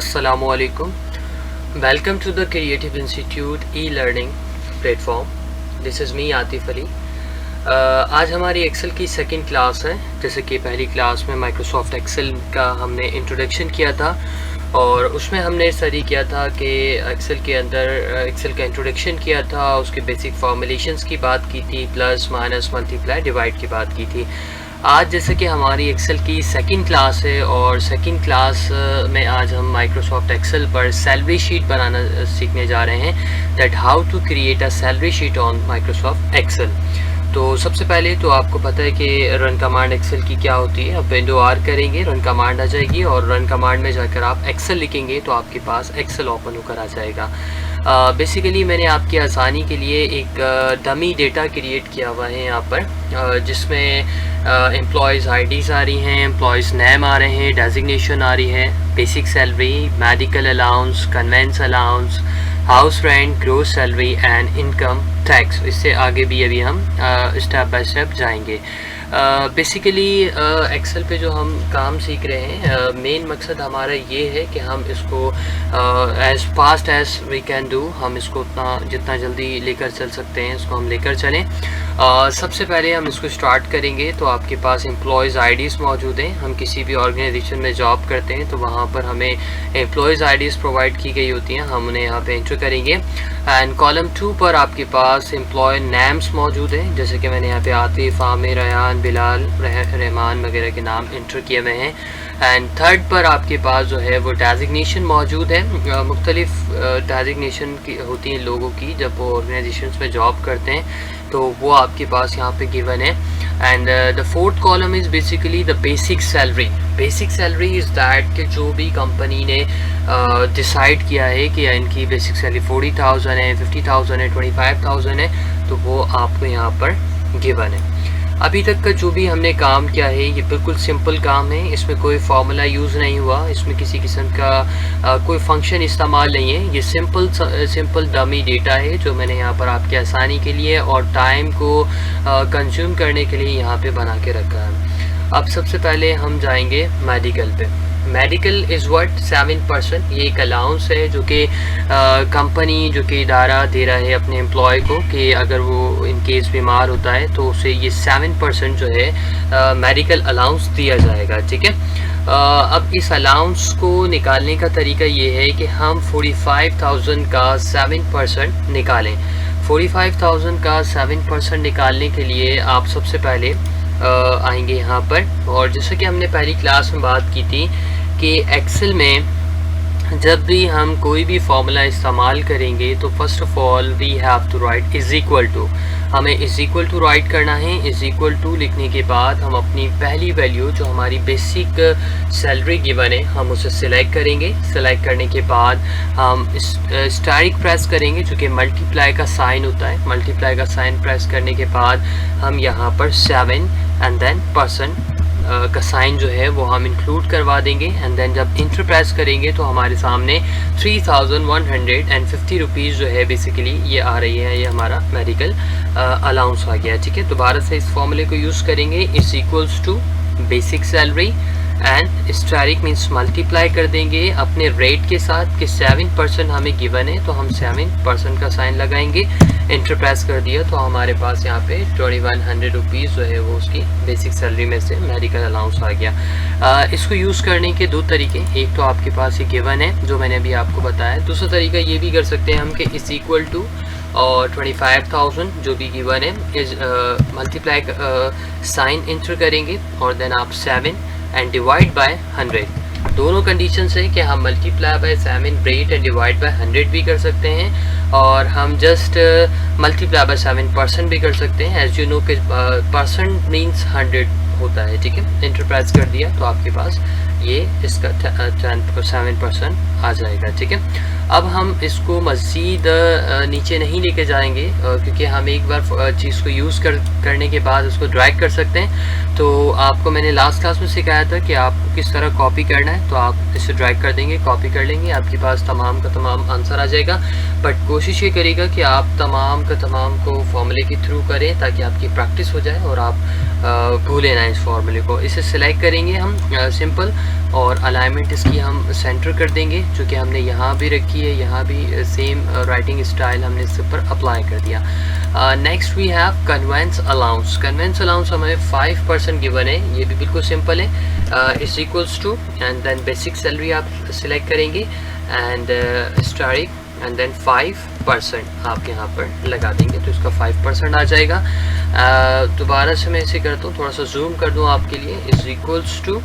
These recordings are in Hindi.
Assalamualaikum. Welcome to the Creative Institute e-learning platform. This is me Atif Ali. आज हमारी एक्सेल की सेकंड क्लास है. जैसे कि पहली क्लास में माइक्रोसॉफ्ट एक्सेल का हमने इंट्रोडक्शन किया था और उसमें हमने स्टडी किया था कि एक्सेल के अंदर एक्सेल का इंट्रोडक्शन किया था, उसके बेसिक फॉर्मुलेशंस की बात की थी, प्लस माइनस मल्टीप्लाई डिवाइड की बात की थी. आज जैसे कि हमारी एक्सेल की सेकंड क्लास है और सेकंड क्लास में आज हम माइक्रोसॉफ्ट एक्सेल पर सैलरी शीट बनाना सीखने जा रहे हैं. That how to create a salary sheet on Microsoft Excel. तो सबसे पहले तो आपको पता है कि रन कमांड एक्सेल की क्या होती है. अब विंडो आर करेंगे, रन कमांड आ जाएगी और रन कमांड में जाकर आप एक्सेल लिखेंगे तो आपके पास एक्सेल ओपन होकर आ जाएगा. बेसिकली मैंने आपकी आसानी के लिए एक डमी डेटा क्रिएट किया हुआ है यहाँ पर, जिसमें एम्प्लॉयज़ आईडीज़ आ रही हैं, एम्प्लॉयज़ नेम आ रहे हैं, डेजिग्नेशन आ रही है, basic salary, medical allowance, conveyance allowance, house rent, gross salary and income tax. इससे आगे भी अभी हम स्टेप बाय स्टेप जाएंगे. बेसिकली एक्सेल पे जो हम काम सीख रहे हैं, मेन मकसद हमारा ये है कि हम इसको as fast as we can do, हम इसको जितना जल्दी लेकर चल सकते हैं इसको हम लेकर चलें. सबसे पहले हम इसको स्टार्ट करेंगे तो आपके पास एम्प्लॉयज़ आईडीज़ मौजूद हैं. हम किसी भी ऑर्गेनाइजेशन में जॉब करते हैं तो वहाँ पर हमें एम्प्लॉयज़ आईडीज़ प्रोवाइड की गई होती हैं. हम उन्हें यहाँ पे एंटर करेंगे एंड कॉलम 2 पर आपके पास एम्प्लॉय नेम्स मौजूद हैं. जैसे कि मैंने यहाँ पे आतिफ, आमिर, रयान, बिलाल, रहमान वगैरह के नाम इंटर किए हुए हैं. एंड थर्ड पर आपके पास जो है वो डेजिग्नेशन मौजूद है. मुख्तलिफ डेजिग्नेशन की होती हैं लोगों की जब वो ऑर्गेनाइजेशंस में जॉब करते हैं, तो वो आपके पास यहाँ पे गिवन है. And the fourth column is basically the basic salary. Basic salary is that कि जो भी कंपनी ने डिसाइड किया है कि इनकी बेसिक सैलरी 40,000 है, 50,000 है, 25,000 है, तो वो आपको यहाँ पर गिवन है. अभी तक का जो भी हमने काम किया है ये बिल्कुल सिंपल काम है. इसमें कोई फार्मूला यूज़ नहीं हुआ, इसमें किसी किस्म का कोई फंक्शन इस्तेमाल नहीं है. ये सिंपल डमी डेटा है जो मैंने यहाँ पर आपकी आसानी के लिए और टाइम को कंज्यूम करने के लिए यहाँ पे बना के रखा है. अब सबसे पहले हम जाएंगे मेडिकल पे. Medical is what 7%. ये एक अलाउंस है जो कि कंपनी जो कि इदारा दे रहा है अपने एम्प्लॉय को कि अगर वो इन केस बीमार होता है तो उसे ये 7% जो है मेडिकल अलाउंस दिया जाएगा. ठीक है. अब इस अलाउंस को निकालने का तरीका ये है कि हम 45,000 का 7% निकालें. 45,000 का 7% निकालने के लिए आप सबसे पहले आएंगे यहाँ पर. और जैसे कि हमने पहली क्लास में बात की थी कि एक्सेल में जब भी हम कोई भी फार्मूला इस्तेमाल करेंगे तो first of all we have to write is equal to. हमें इज़ इक्वल टू राइट करना है. इज़ इक्वल टू लिखने के बाद हम अपनी पहली वैल्यू जो हमारी बेसिक सैलरी गिवन है हम उसे सिलेक्ट करेंगे. सिलेक्ट करने के बाद हम स्टारिक प्रेस करेंगे जो कि मल्टीप्लाई का साइन होता है. मल्टीप्लाई का साइन प्रेस करने के बाद हम यहाँ पर 7 एंड देन % का साइन जो है वो हम इंक्लूड करवा देंगे. एंड देन जब इंटर प्रेस करेंगे तो हमारे सामने 3,150 रुपीज़ जो है बेसिकली ये आ रही है. ये हमारा मेडिकल अलाउंस आ गया. ठीक है. दोबारा से इस फॉर्मूले को यूज़ करेंगे. Is equals to basic salary and asterisk means multiply कर देंगे अपने रेट के साथ कि 7% हमें गिवन है तो हम 7% का साइन लगाएंगे. इंटर प्रेस कर दिया तो हमारे पास यहाँ पे 2,100 रुपीज़ जो है वो उसकी बेसिक सैलरी में से मेडिकल अलाउंस आ गया. इसको यूज़ करने के दो तरीके. एक तो आपके पास ये गिवन है जो मैंने अभी आपको बताया. दूसरा तरीका ये भी कर सकते हैं हम कि इज़ इक्वल टू और 25,000 जो भी गिवन है इज मल्टीप्लाई साइन इंटर करेंगे और देन आप 7 एंड डिवाइड बाय 100. दोनों कंडीशंस है कि हम multiply by 7 rate and divide by 100 भी कर सकते हैं और हम जस्ट मल्टीप्लाई बाय 7% भी कर सकते हैं. एज यू नो कि परसेंट मीन्स 100 होता है. ठीक है. इंटर प्रेस कर दिया तो आपके पास ये इसका 7% आ जाएगा. ठीक है. अब हम इसको मज़ीद नीचे नहीं लेके जाएंगे क्योंकि हम एक बार चीज़ को यूज़ करने के बाद उसको ड्रैग कर सकते हैं. तो आपको मैंने लास्ट क्लास में सिखाया था कि आपको किस तरह कॉपी करना है. तो आप इसे ड्रैग कर देंगे, कॉपी कर लेंगे, आपके पास तमाम का तमाम आंसर आ जाएगा. बट कोशिश ये करेगा कि आप तमाम का तमाम को फॉर्मूले के थ्रू करें ताकि आपकी प्रैक्टिस हो जाए और आप भूलें ना इस फॉर्मूले को. इसे सिलेक्ट करेंगे हम सिंपल और अलाइनमेंट इसकी हम सेंटर कर देंगे, जो कि हमने यहाँ भी रखी है, यहाँ भी सेम राइटिंग स्टाइल हमने इसके ऊपर अप्लाई कर दिया। Next we have conveyance allowance. Conveyance allowance हमें 5% गिवन है, ये भी बिल्कुल सिंपल है। Is equals to and then basic salary आप सिलेक्ट करेंगे एंड स्टारिक एंड देन 5% आप यहाँ पर लगा देंगे, तो इसका 5% आ जाएगा। दोबारा से मैं इसे करता हूँ, थोड़ा सा जूम कर दूँ आपके लिए। Is equals to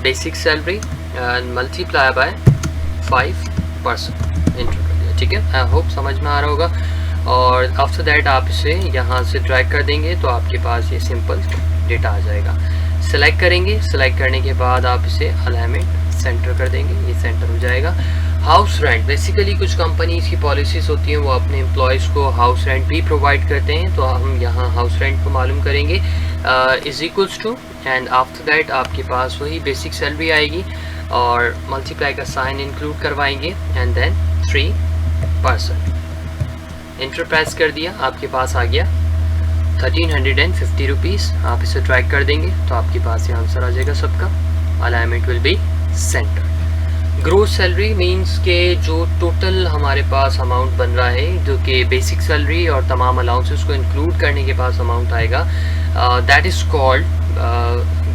basic salary and multiply by 5% enter कर दिया, ठीक है। आई होप समझ में आ रहा होगा। और आफ्टर दैट आप इसे यहाँ से ड्रैग कर देंगे तो आपके पास ये सिंपल डेटा आ जाएगा। सेलेक्ट करेंगे, सेलेक्ट करने के बाद आप इसे अलाइनमेंट सेंटर कर देंगे, ये सेंटर हो जाएगा। हाउस रेंट, बेसिकली कुछ कंपनीज की पॉलिसीज़ होती हैं, वो अपने एम्प्लॉयज़ को हाउस रेंट भी प्रोवाइड करते हैं, तो हम यहाँ हाउस रेंट को मालूम करेंगे। Is equals to and after that आपके पास वही बेसिक सैलरी आएगी और मल्टीप्लाई का साइन इंक्लूड करवाएंगे एंड देन 3%। इंटर प्रेस कर दिया, आपके पास आ गया 1350 रुपीज़। आप इसे ट्रैक कर देंगे तो आपके पास ये आंसर आ जाएगा सबका। Alignment will be centre. Gross salary means के जो टोटल हमारे पास अमाउंट बन रहा है, जो कि बेसिक सैलरी और तमाम अलाउंसेस को इंक्लूड करने के पास अमाउंट आएगा, that is called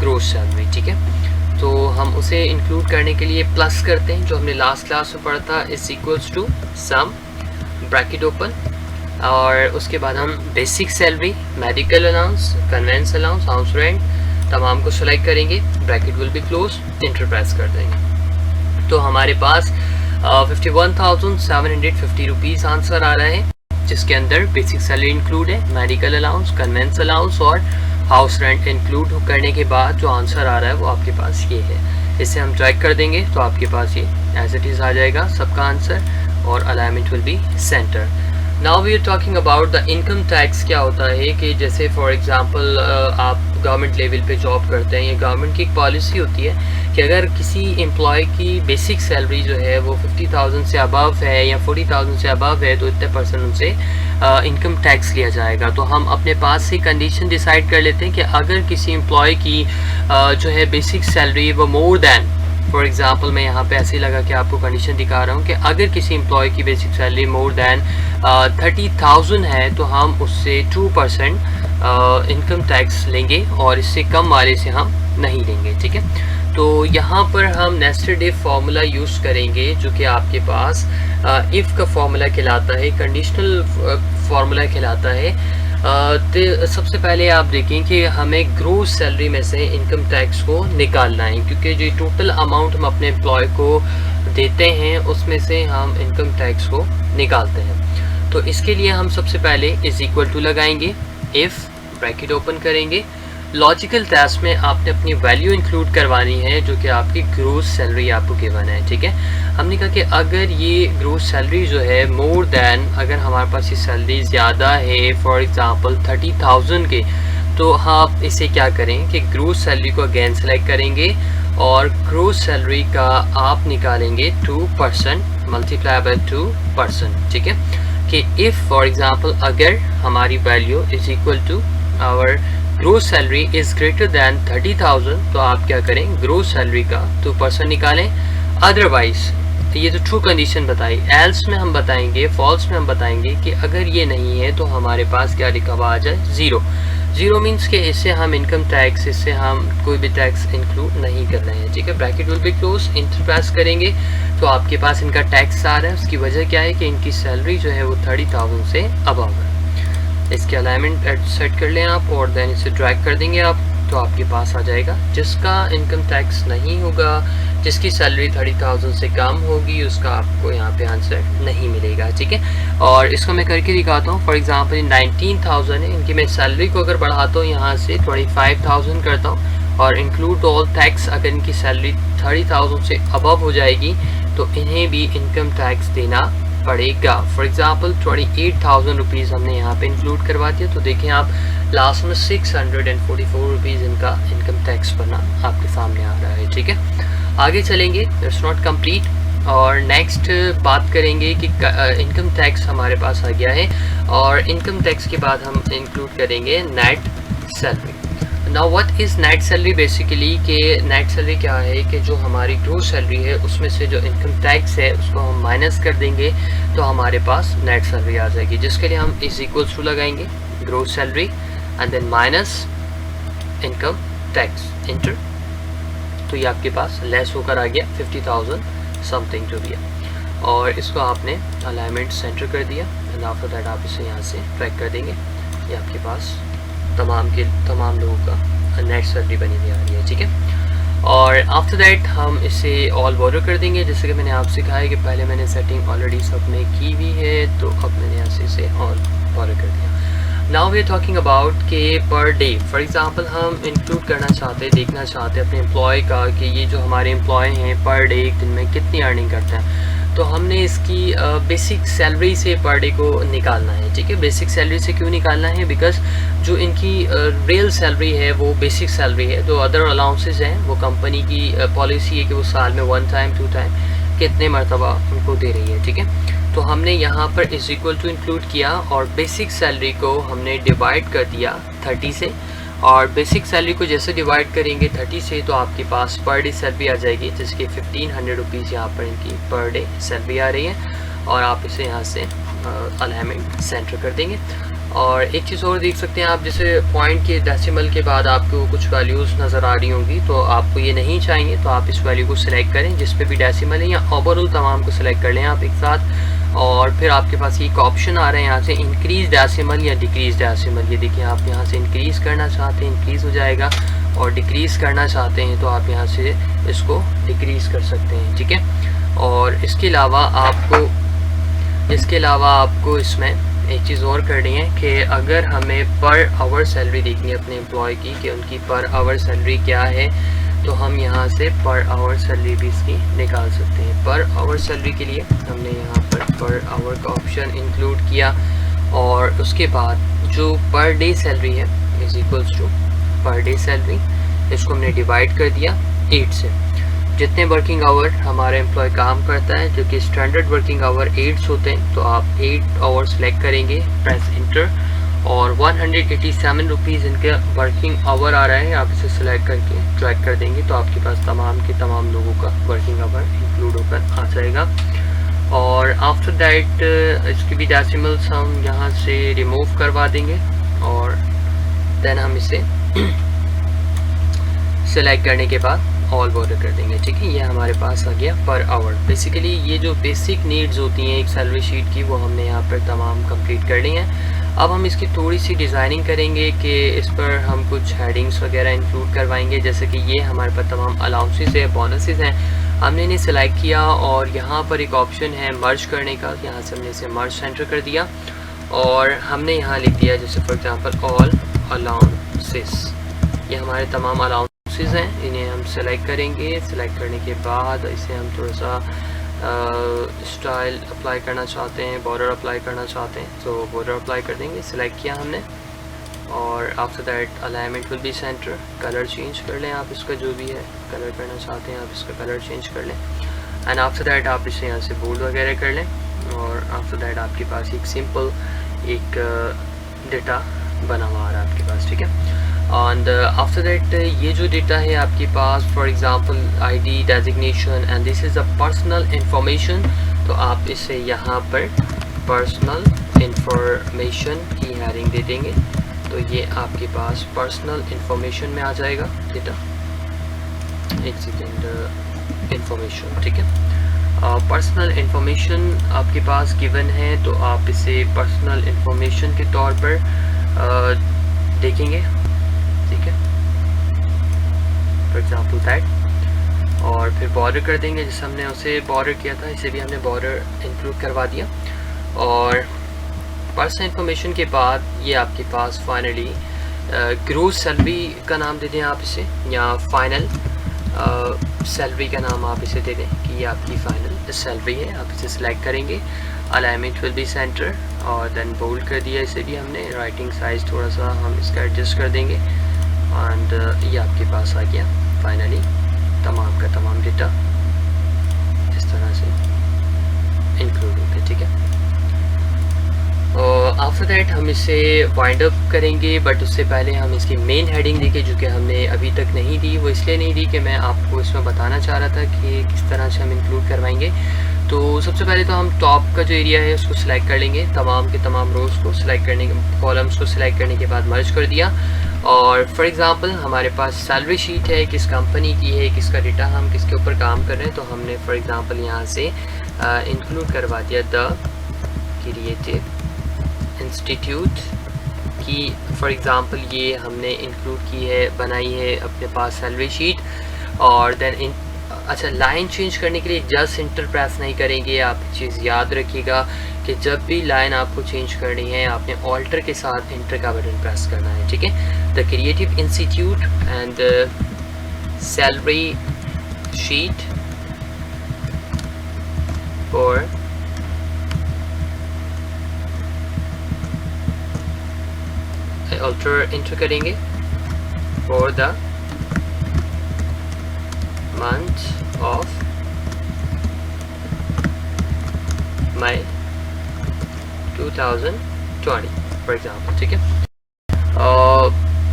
gross salary, ठीक है। तो हम उसे इंक्लूड करने के लिए प्लस करते हैं, जो हमने लास्ट क्लास में पढ़ा था। Is equals to sum bracket open और उसके बाद हम basic salary, medical allowance, conveyance allowance, house rent तमाम को सेलेक्ट करेंगे, bracket will be close, enter press कर देंगे। तो हमारे पास 51,750 रुपीज़ आंसर आ रहा है, जिसके अंदर बेसिक सैलरी इंक्लूड है, मेडिकल अलाउंस, कन्वेंस अलाउंस और हाउस रेंट इंक्लूड करने के बाद जो आंसर आ रहा है वो आपके पास ये है। इसे हम ट्रैक कर देंगे तो आपके पास ये एज इट इज़ आ जाएगा सबका आंसर और alignment will be centre. Now we are talking about the income tax. क्या होता है कि जैसे फॉर एग्जांपल आप गवर्नमेंट लेवल पे जॉब करते हैं, ये गवर्नमेंट की एक पॉलिसी होती है कि अगर किसी एम्प्लॉय की बेसिक सैलरी जो है वो 50,000 से अबव है या 40,000 से अबव है तो इतने परसेंट उनसे इनकम टैक्स लिया जाएगा। तो हम अपने पास से कंडीशन डिसाइड कर लेते हैं कि अगर किसी एम्प्लॉय की जो है बेसिक सैलरी वो मोर दैन, फॉर एग्जांपल मैं यहाँ पे ऐसे ही लगा कि आपको कंडीशन दिखा रहा हूँ कि अगर किसी एम्प्लॉय की बेसिक सैलरी मोर दैन 30,000 है तो हम उससे 2% इनकम टैक्स लेंगे और इससे कम वाले से हम नहीं लेंगे, ठीक है। तो यहाँ पर हम नेस्टेड इफ फार्मूला यूज़ करेंगे, जो कि आपके पास इफ़ का फार्मूला कहलाता है, कंडीशनल फार्मूला कहलाता है। तो सबसे पहले आप देखें कि हमें ग्रोस सैलरी में से इनकम टैक्स को निकालना है, क्योंकि जो टोटल अमाउंट हम अपने एम्प्लॉय को देते हैं उसमें से हम इनकम टैक्स को निकालते हैं। तो इसके लिए हम सबसे पहले इज इक्वल टू लगाएंगे, इफ़ ब्रैकेट ओपन करेंगे, लॉजिकल टेस्ट में आपने अपनी वैल्यू इंक्लूड करवानी है जो कि आपकी ग्रोस सैलरी आपको गिवन है, ठीक है। हमने कहा कि अगर ये ग्रोस सैलरी जो है मोर दैन, अगर हमारे पास ये सैलरी ज़्यादा है फॉर एग्जांपल 30,000 के, तो आप इसे क्या करें कि ग्रोस सैलरी को अगेन सेलेक्ट करेंगे और ग्रोस सैलरी का आप निकालेंगे 2% मल्टीप्लाई बाय 2%, ठीक है। कि इफ़ फॉर एग्जांपल अगर हमारी value is equal to our gross salary is greater than 30,000 तो आप क्या करें, ग्रोस सैलरी का 2% निकालें। अदरवाइज ये तो ट्रू कंडीशन बताई, एल्स में हम बताएंगे, फॉल्स में हम बताएंगे कि अगर ये नहीं है तो हमारे पास क्या लिखा हुआ आ जाए, ज़ीरो। ज़ीरो मीन्स के इससे हम इनकम टैक्स, इससे हम कोई भी टैक्स इंक्लूड नहीं कर रहे हैं, ठीक है। Bracket will be close, enter press करेंगे तो आपके पास इनका टैक्स आ रहा है। उसकी वजह क्या है कि इनकी सैलरी जो है वो 30,000 से अबव है। इसके अलाइनमेंट सेट कर लें आप और देन इसे ड्रैग कर देंगे आप, तो आपके पास आ जाएगा। जिसका इनकम टैक्स नहीं होगा, जिसकी सैलरी 30,000 से कम होगी, उसका आपको यहाँ पे आंसर नहीं मिलेगा, ठीक है। और इसको मैं करके दिखाता हूँ। फॉर एग्जांपल 19,000 है, इनकी मैं सैलरी को अगर बढ़ाता हूँ यहाँ से 25,000 करता हूँ और इंक्लूड ऑल टैक्स, अगर इनकी सैलरी 30,000 से अबव हो जाएगी तो इन्हें भी इनकम टैक्स देना पड़ेगा। फॉर एग्जांपल 28,000 रुपीज़ हमने यहाँ पे इंक्लूड करवा दिया, तो देखें आप लास्ट में 644 रुपीज़ इनका इनकम टैक्स बनना आपके सामने आ रहा है, ठीक है। आगे चलेंगे, इट्स नॉट कंप्लीट और नेक्स्ट बात करेंगे कि इनकम टैक्स हमारे पास आ गया है और इनकम टैक्स के बाद हम इंक्लूड करेंगे net salary. Now what is net salary basically, कि नेट सैलरी क्या है कि जो हमारी ग्रोस सैलरी है उसमें से जो इनकम टैक्स है उसको हम माइनस कर देंगे तो हमारे पास नेट सैलरी आ जाएगी, जिसके लिए हम इज इक्वल्स टू लगाएंगे gross salary and then minus income tax enter, तो ये आपके पास लेस होकर आ गया 50,000 समथिंग जो भी है, और इसको आपने अलाइनमेंट सेंटर कर दिया एंड आफ्टर दैट आप इसे यहाँ से ट्रैक कर देंगे, ये आपके पास तमाम लोगों का नेट सैलरी बनी हुई आ रही है, ठीक है। और आफ्टर दैट हम इसे ऑल बॉर्डर कर देंगे, जैसे कि मैंने आपसे कहा है कि पहले मैंने सेटिंग ऑलरेडी सब में की हुई है, तो अब मैंने यहाँ से इसे ऑल बॉर्डर कर दिया। Now we are talking about के पर डे, फॉर एग्जांपल हम इंक्लूड करना चाहते हैं, देखना चाहते हैं अपने एम्प्लॉय का कि ये जो हमारे एम्प्लॉय हैं पर डे एक दिन में कितनी अर्निंग करते हैं, तो हमने इसकी बेसिक सैलरी से पर डे को निकालना है, ठीक है। बेसिक सैलरी से क्यों निकालना है, बिकॉज जो इनकी रियल सैलरी है वो बेसिक सैलरी है, तो अदर अलाउंसेस हैं वो कंपनी की पॉलिसी है कि वो साल में 1 टाइम 2 टाइम कितने मरतबा उनको दे रही है, ठीक है। तो हमने यहाँ पर इज इक्वल टू इंक्लूड किया और बेसिक सैलरी को हमने डिवाइड कर दिया 30 से, और बेसिक सैलरी को जैसे डिवाइड करेंगे 30 से तो आपके पास पर डे सैलरी आ जाएगी, जिसकी 1500 रुपीज़ यहाँ पर इनकी पर डे सैलरी आ रही है, और आप इसे यहाँ से अलाइनमेंट सेंटर कर देंगे। और एक चीज़ और देख सकते हैं आप, जैसे पॉइंट के डेसिमल के बाद आपको कुछ वैल्यूज़ नज़र आ रही होंगी, तो आपको ये नहीं चाहिए तो आप इस वैल्यू को सिलेक्ट करें जिस पे भी डेसिमल है, या ओवरऑल तमाम को सिलेक्ट कर लें आप एक साथ, और फिर आपके पास एक ऑप्शन आ रहा है यहाँ से इंक्रीज डेसिमल या डिक्रीज डेसिमल। ये देखिए आप यहाँ से इंक्रीज़ करना चाहते हैं इंक्रीज़ हो जाएगा, और डिक्रीज़ करना चाहते हैं तो आप यहाँ से इसको डिक्रीज़ कर सकते हैं, ठीक है। और इसके अलावा आपको इसमें एक चीज़ और करनी है कि अगर हमें पर आवर सैलरी देखनी है अपने एम्प्लॉय की कि उनकी पर आवर सैलरी क्या है, तो हम यहाँ से पर आवर सैलरी भी इसकी निकाल सकते हैं। पर आवर सैलरी के लिए हमने यहाँ पर आवर का ऑप्शन इंक्लूड किया, और उसके बाद जो पर डे सैलरी है is equals to per day salary, इसको हमने डिवाइड कर दिया 8 से। जितने वर्किंग आवर हमारा एम्प्लॉय काम करता है, जो कि स्टैंडर्ड वर्किंग आवर 8 होते हैं, तो आप 8 आवर सेलेक्ट करेंगे, प्रेस इंटर, और 187 रुपीज़ इनके वर्किंग आवर आ रहा है, आप इसे सेलेक्ट करके ट्रैक कर देंगे तो आपके पास तमाम के तमाम लोगों का वर्किंग आवर इंक्लूड होकर आ जाएगा। और आफ्टर दैट इसकी भी डेसिमल्स हम यहाँ से रिमूव करवा देंगे, और देन हम इसे सेलेक्ट करने के बाद ऑल बॉर्डर कर देंगे, ठीक है। ये हमारे पास आ गया पर आवर। बेसिकली ये जो बेसिक नीड्स होती हैं एक सैलरी शीट की, वो हमने यहाँ पर तमाम कंप्लीट कर ली हैं। अब हम इसकी थोड़ी सी डिज़ाइनिंग करेंगे कि इस पर हम कुछ हेडिंग्स वगैरह इंक्लूड करवाएंगे, जैसे कि ये हमारे पास तमाम अलाउंसेस है, बोनसेस हैं, हमने इन्हें सेलेक्ट किया, और यहाँ पर एक ऑप्शन है मर्ज करने का, यहाँ से हमने इसे मर्ज सेंटर कर दिया, और हमने यहाँ लिख दिया जैसे फॉर एग्जांपल ऑल अलाउंसेस, ये हमारे तमाम अलाउंसेस हैं, इन्हें हम सेलेक्ट करेंगे। सेलेक्ट करने के बाद इसे हम थोड़ा सा स्टाइल अप्लाई करना चाहते हैं, बॉर्डर अप्लाई करना चाहते हैं, तो बॉर्डर अप्लाई कर देंगे, सेलेक्ट किया हमने, और after that alignment will be centre. Colour change कर लें आप, इसका जो भी है कलर करना चाहते हैं आप इसका कलर चेंज कर लें, एंड आफ्टर दैट आप इसे यहाँ से बोल्ड वगैरह कर लें, और आफ्टर दैट आपके पास एक सिंपल एक डेटा बना हुआ आ रहा है आपके पास, ठीक है। एंड आफ्टर दैट ये जो डेटा है आपके पास, for example ID designation and this is a personal information, तो आप इसे यहाँ पर पर्सनल इंफॉर्मेशन की हेडिंग दे देंगे, तो ये आपके पास पर्सनल इंफॉर्मेशन में आ जाएगा डेटा। एक सेकेंड, इंफॉर्मेशन, ठीक है। पर्सनल इंफॉर्मेशन आपके पास गिवन है, तो आप इसे पर्सनल इंफॉर्मेशन के तौर पर देखेंगे, ठीक है, फॉर एग्जाम्पल दैट, और फिर बॉर्डर कर देंगे, जैसे हमने उसे बॉर्डर किया था इसे भी हमने बॉर्डर इंक्लूड करवा दिया। और पर्सनल इंफॉर्मेशन के बाद ये आपके पास फाइनली ग्रोस सैलरी का नाम दे दें आप इसे, या फाइनल सैलरी का नाम आप इसे दे दें कि ये आपकी फाइनल सैलरी है, आप इसे सिलेक्ट करेंगे, अलाइनमेंट विल बी सेंटर, और देन बोल्ड कर दिया इसे भी हमने, राइटिंग साइज़ थोड़ा सा हम इसका एडजस्ट कर देंगे, एंड ये आपके पास आ गया फाइनली तमाम का तमाम डेटा इस तरह से इंक्लूड होते, ठीक है। आफ्टर आफ्टर दैट हम इसे वाइंड अप करेंगे, बट उससे पहले हम इसकी मेन हेडिंग देखिए जो कि हमने अभी तक नहीं दी। वो इसलिए नहीं दी कि मैं आपको इसमें बताना चाह रहा था कि किस तरह से हम इंक्लूड करवाएंगे। तो सबसे पहले तो हम टॉप का जो एरिया है उसको सिलेक्ट कर लेंगे, तमाम के तमाम रोज़ को सिलेक्ट करने के, कॉलम्स को सिलेक्ट करने के बाद मर्ज कर दिया। और फॉर एग्ज़ाम्पल हमारे पास सैलरी शीट है, किस कंपनी की है, किसका डेटा, हम किसके ऊपर काम कर रहे हैं, तो हमने फॉर एग्ज़ाम्पल यहाँ से इंक्लूड करवा दिया द क्रिएटिव इंस्टीट्यूट की। फॉर एग्ज़ाम्पल ये हमने इंक्लूड की है, बनाई है अपने पास सैलरी शीट। और देन अच्छा, लाइन चेंज करने के लिए जस्ट इंटर प्रेस नहीं करेंगे। आप चीज़ याद रखिएगा कि जब भी लाइन आपको चेंज करनी है आपने ऑल्टर के साथ इंटर का बटन प्रेस करना है, ठीक है। The creative institute and salary sheet और ऑल्टर इंटर करेंगे for the month of May 2020 for example, ठीक है।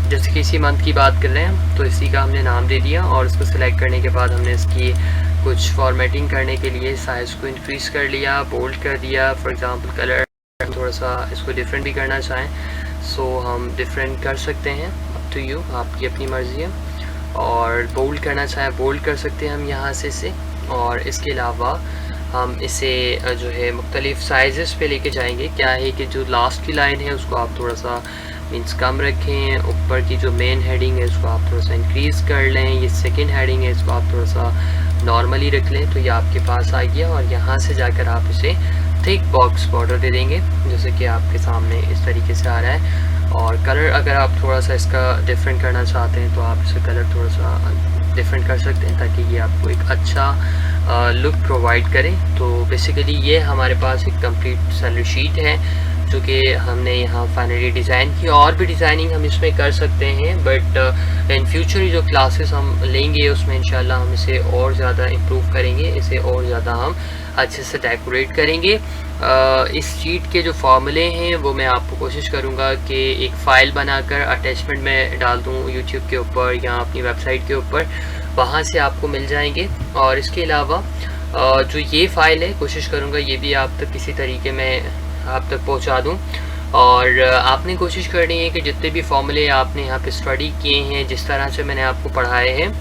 जैसे कि इसी मंथ की बात कर रहे हैं हम, तो इसी का हमने नाम दे दिया। और इसको सिलेक्ट करने के बाद हमने इसकी कुछ फॉर्मेटिंग करने के लिए साइज़ को इंक्रीज़ कर लिया, बोल्ड कर दिया। फॉर एग्जांपल कलर थोड़ा सा इसको डिफरेंट भी करना चाहें सो हम डिफरेंट कर सकते हैं, अप टू यू, आपकी अपनी मर्ज़ी है। और बोल्ड करना चाहें बोल्ड कर सकते हैं हम यहाँ से इसे। और इसके अलावा हम इसे जो है मुख्तलिफ़ साइज़ पे लेके जाएंगे। क्या है कि जो लास्ट की लाइन है उसको आप थोड़ा सा मीन्स कम रखें, ऊपर की जो मेन हेडिंग है उसको आप थोड़ा सा इंक्रीज़ कर लें, ये सेकंड हेडिंग है इसको आप थोड़ा सा नॉर्मली रख लें, तो ये आपके पास आ गया। और यहाँ से जाकर आप इसे थिक बॉक्स बॉर्डर दे देंगे, जैसे कि आपके सामने इस तरीके से आ रहा है। और कलर अगर आप थोड़ा सा इसका डिफरेंट करना चाहते हैं तो आप इसे कलर थोड़ा सा डिफरेंट कर सकते हैं ताकि ये आपको एक अच्छा लुक प्रोवाइड करें। तो बेसिकली ये हमारे पास एक कंप्लीट सैलरी शीट है जो कि हमने यहाँ फाइनली डिज़ाइन की। और भी डिज़ाइनिंग हम इसमें कर सकते हैं, बट इन फ्यूचर जो क्लासेस हम लेंगे उसमें इंशाल्लाह हम इसे और ज़्यादा इम्प्रूव करेंगे, इसे और ज़्यादा हम अच्छे से डेकोरेट करेंगे। इस शीट के जो फॉर्मूले हैं वो मैं आपको कोशिश करूँगा कि एक फ़ाइल बनाकर अटैचमेंट में डाल दूँ यूट्यूब के ऊपर या अपनी वेबसाइट के ऊपर, वहाँ से आपको मिल जाएंगे। और इसके अलावा जो ये फ़ाइल है कोशिश करूँगा ये भी आप तक किसी तरीके में आप तक पहुँचा दूँ। और आपने कोशिश करनी है कि जितने भी फॉर्मूले आपने यहाँ पे स्टडी किए हैं, जिस तरह से मैंने आपको पढ़ाए हैं,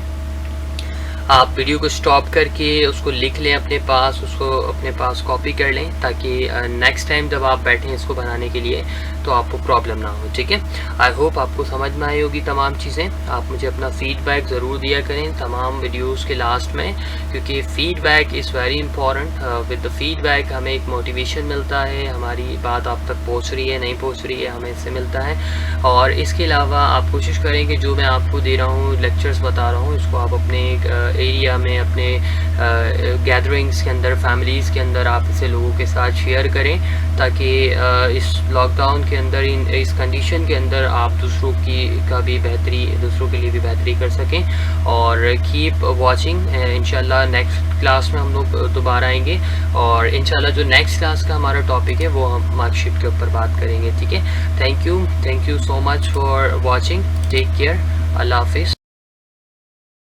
आप वीडियो को स्टॉप करके उसको लिख लें अपने पास, उसको अपने पास कॉपी कर लें ताकि नेक्स्ट टाइम जब आप बैठें इसको बनाने के लिए तो आपको प्रॉब्लम ना हो, ठीक है। आई होप आपको समझ में आई होगी तमाम चीज़ें। आप मुझे अपना फ़ीडबैक ज़रूर दिया करें तमाम वीडियोस के लास्ट में, क्योंकि feedback is very important. With the feedback हमें एक मोटिवेशन मिलता है, हमारी बात आप तक पहुँच रही है नहीं पहुँच रही है हमें इससे मिलता है। और इसके अलावा आप कोशिश करें कि जो मैं आपको दे रहा हूँ, लेक्चर्स बता रहा हूँ, इसको आप अपने एरिया में, अपने गैदरिंग्स के अंदर, फैमिलीज़ के अंदर आप इसे लोगों के साथ शेयर करें ताकि इस लॉकडाउन के अंदर, इस कंडीशन के अंदर आप दूसरों के लिए भी बेहतरी कर सकें। और कीप वॉचिंग, इंशाल्लाह नेक्स्ट क्लास में हम लोग दोबारा आएंगे और इंशाल्लाह जो नेक्स्ट क्लास का हमारा टॉपिक है वो हम मार्कशीट के ऊपर बात करेंगे, ठीक है। Thank you so much for watching, take care, अल्लाह हाफिज़।